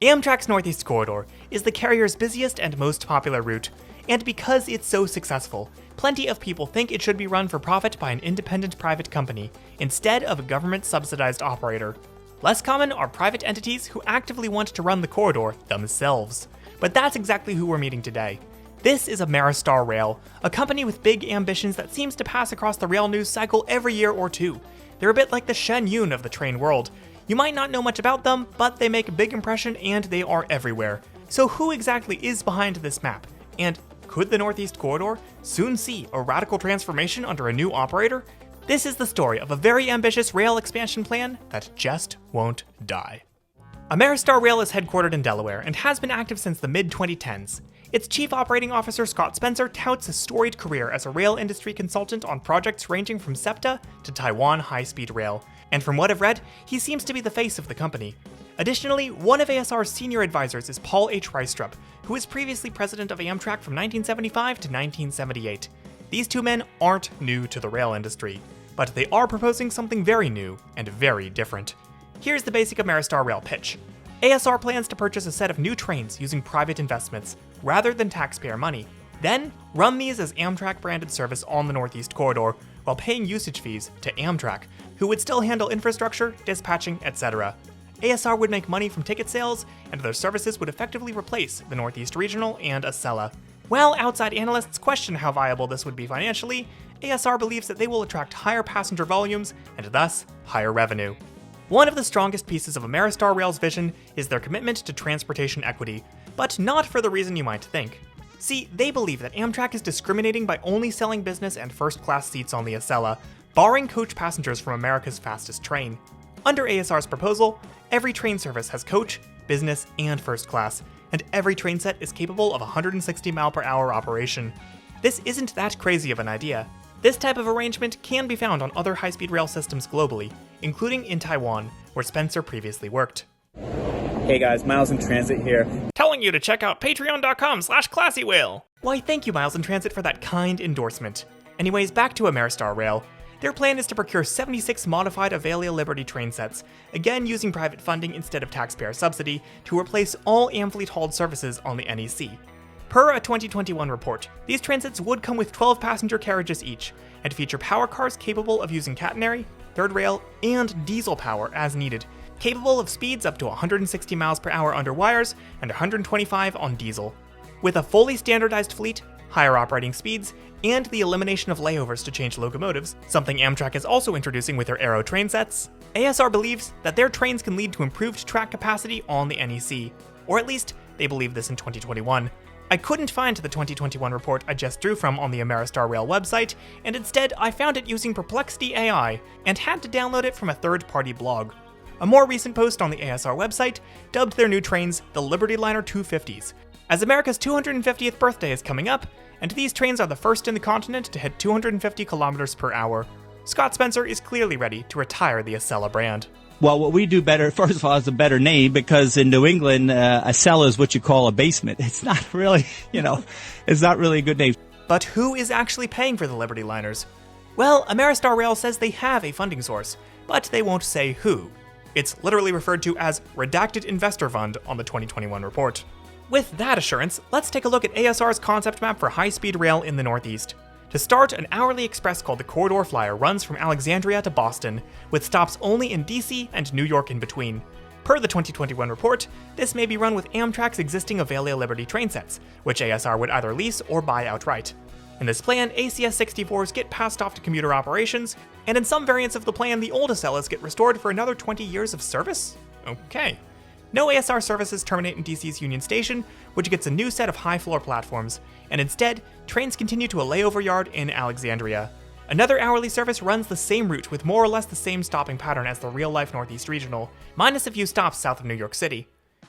Amtrak's Northeast Corridor is the carrier's busiest and most popular route, and because it's so successful, plenty of people think it should be run for profit by an independent private company, instead of a government-subsidized operator. Less common are private entities who actively want to run the corridor themselves. But that's exactly who we're meeting today. This is AmeriStar Rail, a company with big ambitions that seems to pass across the rail news cycle every year or two. They're a bit like the Shen Yun of the train world. You might not know much about them, but they make a big impression and they are everywhere. So who exactly is behind this map? And could the Northeast Corridor soon see a radical transformation under a new operator? This is the story of a very ambitious rail expansion plan that just won't die. AmeriStar Rail is headquartered in Delaware and has been active since the mid-2010s. Its chief operating officer, Scott Spencer, touts a storied career as a rail industry consultant on projects ranging from SEPTA to Taiwan high-speed rail. And from what I've read, he seems to be the face of the company. Additionally, one of ASR's senior advisors is Paul H. Reistrup, who was previously president of Amtrak from 1975 to 1978. These two men aren't new to the rail industry, but they are proposing something very new and very different. Here's the basic AmeriStar Rail pitch. ASR plans to purchase a set of new trains using private investments, rather than taxpayer money, then run these as Amtrak-branded service on the Northeast Corridor, while paying usage fees to Amtrak, who would still handle infrastructure, dispatching, etc. ASR would make money from ticket sales, and their services would effectively replace the Northeast Regional and Acela. While outside analysts question how viable this would be financially, ASR believes that they will attract higher passenger volumes, and thus higher revenue. One of the strongest pieces of AmeriStar Rail's vision is their commitment to transportation equity, but not for the reason you might think. See, they believe that Amtrak is discriminating by only selling business and first-class seats on the Acela, barring coach passengers from America's fastest train. Under ASR's proposal, every train service has coach, business, and first class, and every train set is capable of 160 mph operation. This isn't that crazy of an idea. This type of arrangement can be found on other high-speed rail systems globally, including in Taiwan, where Spencer previously worked. Hey guys, Miles in Transit here. Telling you to check out patreon.com/classywhale. Why, thank you, Miles in Transit, for that kind endorsement. Anyways, back to AmeriStar Rail. Their plan is to procure 76 modified Avelia Liberty train sets, again using private funding instead of taxpayer subsidy, to replace all Amfleet-hauled services on the NEC. Per a 2021 report, these transits would come with 12 passenger carriages each, and feature power cars capable of using catenary, third rail, and diesel power as needed, capable of speeds up to 160 mph under wires and 125 on diesel. With a fully standardized fleet, higher operating speeds, and the elimination of layovers to change locomotives, something Amtrak is also introducing with their Aero train sets, ASR believes that their trains can lead to improved track capacity on the NEC, or at least they believe this in 2021. I couldn't find the 2021 report I just drew from on the AmeriStar Rail website, and instead I found it using Perplexity AI and had to download it from a third-party blog. A more recent post on the ASR website dubbed their new trains the Liberty Liner 250s, as America's 250th birthday is coming up, and these trains are the first in the continent to hit 250 km/h. Scott Spencer is clearly ready to retire the Acela brand. Well, what we do better, first of all, is a better name, because in New England, a cellar is what you call a basement. It's not really, it's not really a good name. But who is actually paying for the Liberty Liners? Well, AmeriStar Rail says they have a funding source, but they won't say who. It's literally referred to as Redacted Investor Fund on the 2021 report. With that assurance, let's take a look at ASR's concept map for high-speed rail in the Northeast. To start, an hourly express called the Corridor Flyer runs from Alexandria to Boston, with stops only in DC and New York in between. Per the 2021 report, this may be run with Amtrak's existing Avelia Liberty train sets, which ASR would either lease or buy outright. In this plan, ACS 64s get passed off to commuter operations, and in some variants of the plan, the old Acelas get restored for another 20 years of service? Okay. No ASR services terminate in DC's Union Station, which gets a new set of high-floor platforms, and instead, trains continue to a layover yard in Alexandria. Another hourly service runs the same route with more or less the same stopping pattern as the real-life Northeast Regional, minus a few stops south of New York City.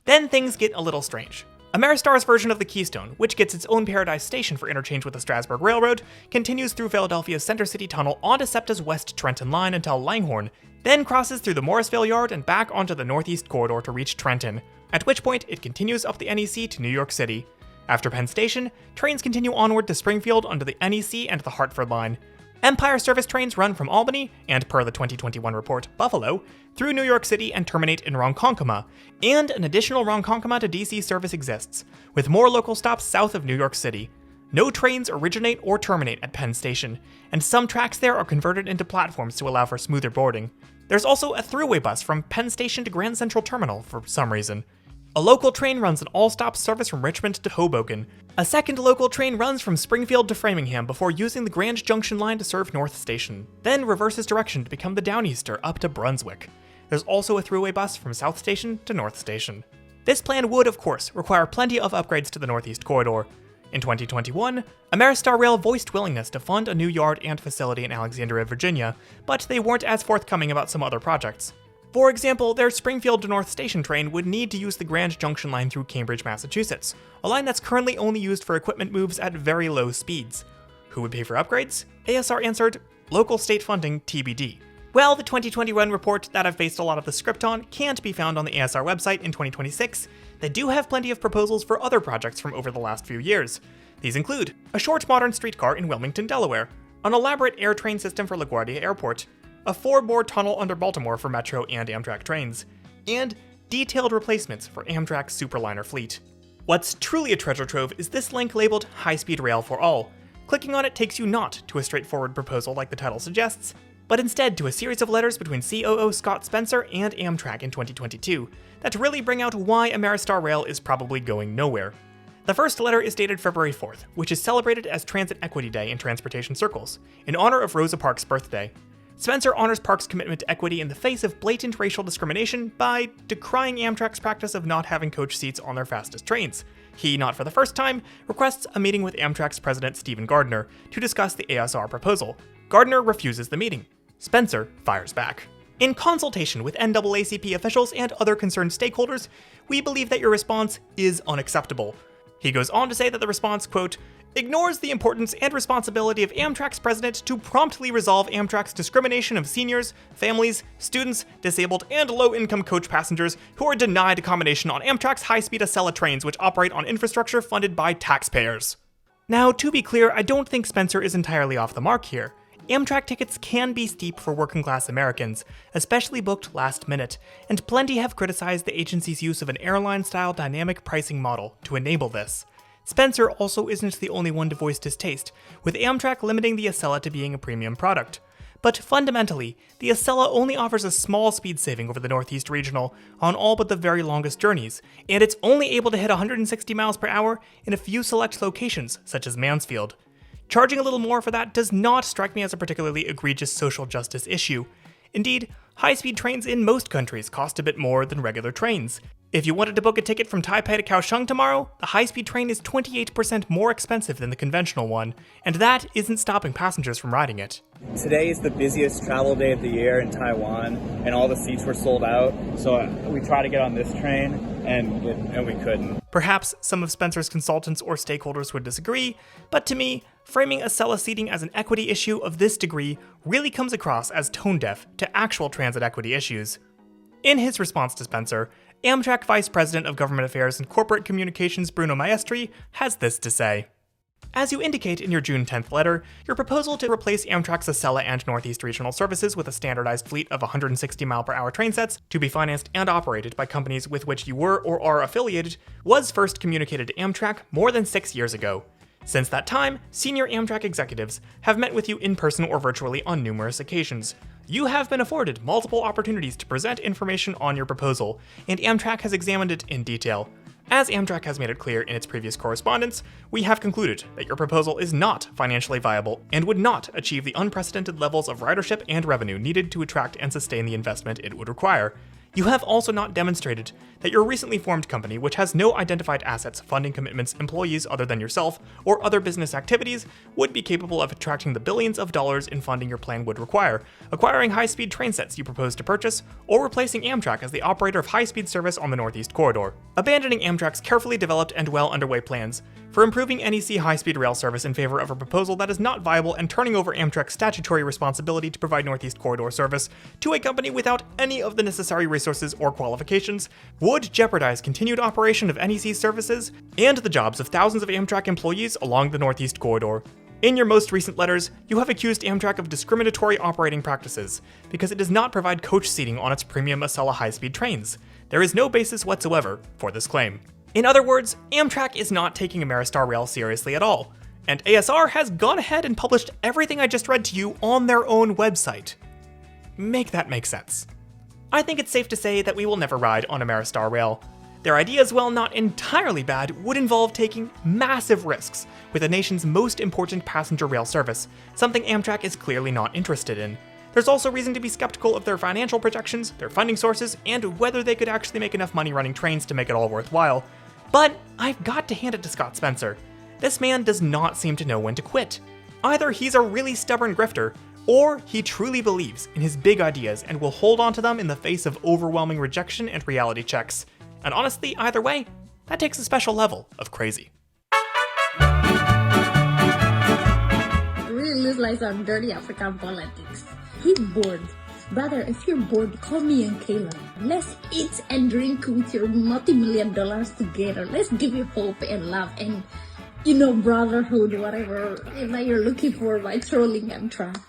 Then things get a little strange. AmeriStar's version of the Keystone, which gets its own Paradise Station for interchange with the Strasburg Railroad, continues through Philadelphia's Center City Tunnel onto SEPTA's West Trenton line until Langhorne, then crosses through the Morrisville Yard and back onto the Northeast Corridor to reach Trenton, at which point it continues up the NEC to New York City. After Penn Station, trains continue onward to Springfield under the NEC and the Hartford line. Empire service trains run from Albany, and per the 2021 report, Buffalo, through New York City and terminate in Ronkonkoma, and an additional Ronkonkoma to DC service exists, with more local stops south of New York City. No trains originate or terminate at Penn Station, and some tracks there are converted into platforms to allow for smoother boarding. There's also a throughway bus from Penn Station to Grand Central Terminal for some reason. A local train runs an all-stop service from Richmond to Hoboken. A second local train runs from Springfield to Framingham before using the Grand Junction line to serve North Station, then reverses direction to become the Downeaster up to Brunswick. There's also a throughway bus from South Station to North Station. This plan would, of course, require plenty of upgrades to the Northeast Corridor. In 2021, AmeriStar Rail voiced willingness to fund a new yard and facility in Alexandria, Virginia, but they weren't as forthcoming about some other projects. For example, their Springfield to North Station train would need to use the Grand Junction line through Cambridge, Massachusetts, a line that's currently only used for equipment moves at very low speeds. Who would pay for upgrades? ASR answered, local state funding TBD. Well, the 2021 report that I've based a lot of the script on can't be found on the ASR website in 2026. They do have plenty of proposals for other projects from over the last few years. These include a short modern streetcar in Wilmington, Delaware, an elaborate air train system for LaGuardia Airport, a 4-bore tunnel under Baltimore for Metro and Amtrak trains, and detailed replacements for Amtrak's Superliner fleet. What's truly a treasure trove is this link labeled High-Speed Rail for All. Clicking on it takes you not to a straightforward proposal like the title suggests, but instead to a series of letters between COO Scott Spencer and Amtrak in 2022 that really bring out why AmeriStar Rail is probably going nowhere. The first letter is dated February 4th, which is celebrated as Transit Equity Day in transportation circles, in honor of Rosa Parks' birthday. Spencer honors Parks' commitment to equity in the face of blatant racial discrimination by decrying Amtrak's practice of not having coach seats on their fastest trains. He, not for the first time, requests a meeting with Amtrak's president Stephen Gardner to discuss the ASR proposal. Gardner refuses the meeting. Spencer fires back. In consultation with NAACP officials and other concerned stakeholders, we believe that your response is unacceptable. He goes on to say that the response, quote, ignores the importance and responsibility of Amtrak's president to promptly resolve Amtrak's discrimination of seniors, families, students, disabled, and low-income coach passengers who are denied accommodation on Amtrak's high-speed Acela trains which operate on infrastructure funded by taxpayers. Now, to be clear, I don't think Spencer is entirely off the mark here. Amtrak tickets can be steep for working-class Americans, especially booked last minute, and plenty have criticized the agency's use of an airline-style dynamic pricing model to enable this. Spencer also isn't the only one to voice distaste, with Amtrak limiting the Acela to being a premium product. But fundamentally, the Acela only offers a small speed saving over the Northeast Regional on all but the very longest journeys, and it's only able to hit 160 miles per hour in a few select locations, such as Mansfield. Charging a little more for that does not strike me as a particularly egregious social justice issue. Indeed, high-speed trains in most countries cost a bit more than regular trains. If you wanted to book a ticket from Taipei to Kaohsiung tomorrow, the high-speed train is 28% more expensive than the conventional one, and that isn't stopping passengers from riding it. Today is the busiest travel day of the year in Taiwan, and all the seats were sold out, so we tried to get on this train, and we couldn't. Perhaps some of Spencer's consultants or stakeholders would disagree, but to me, framing Acela seating as an equity issue of this degree really comes across as tone-deaf to actual transit equity issues. In his response to Spencer, Amtrak Vice President of Government Affairs and Corporate Communications Bruno Maestri has this to say. As you indicate in your June 10th letter, your proposal to replace Amtrak's Acela and Northeast Regional services with a standardized fleet of 160-mile-per-hour train sets to be financed and operated by companies with which you were or are affiliated was first communicated to Amtrak more than 6 years ago. Since that time, senior Amtrak executives have met with you in person or virtually on numerous occasions. You have been afforded multiple opportunities to present information on your proposal, and Amtrak has examined it in detail. As Amtrak has made it clear in its previous correspondence, we have concluded that your proposal is not financially viable and would not achieve the unprecedented levels of ridership and revenue needed to attract and sustain the investment it would require. You have also not demonstrated that your recently formed company, which has no identified assets, funding commitments, employees other than yourself, or other business activities, would be capable of attracting the billions of dollars in funding your plan would require, acquiring high-speed train sets you propose to purchase, or replacing Amtrak as the operator of high-speed service on the Northeast Corridor, abandoning Amtrak's carefully developed and well underway plans for improving NEC high-speed rail service in favor of a proposal that is not viable, and turning over Amtrak's statutory responsibility to provide Northeast Corridor service to a company without any of the necessary resources or qualifications, would jeopardize continued operation of NEC services and the jobs of thousands of Amtrak employees along the Northeast Corridor. In your most recent letters, you have accused Amtrak of discriminatory operating practices because it does not provide coach seating on its premium Acela high-speed trains. There is no basis whatsoever for this claim. In other words, Amtrak is not taking AmeriStar Rail seriously at all, and ASR has gone ahead and published everything I just read to you on their own website. Make that make sense. I think it's safe to say that we will never ride on AmeriStar Rail. Their ideas, while not entirely bad, would involve taking massive risks with the nation's most important passenger rail service, something Amtrak is clearly not interested in. There's also reason to be skeptical of their financial projections, their funding sources, and whether they could actually make enough money running trains to make it all worthwhile. But I've got to hand it to Scott Spencer. This man does not seem to know when to quit. Either he's a really stubborn grifter, or he truly believes in his big ideas and will hold on to them in the face of overwhelming rejection and reality checks. And honestly, either way, that takes a special level of crazy. Really looks like some dirty African politics. He's bored. Brother, if you're bored, call me and Kayla. Let's eat and drink with your multi-million dollars together. Let's give you hope and love and, brotherhood, whatever that you're looking for by trolling Amtrak.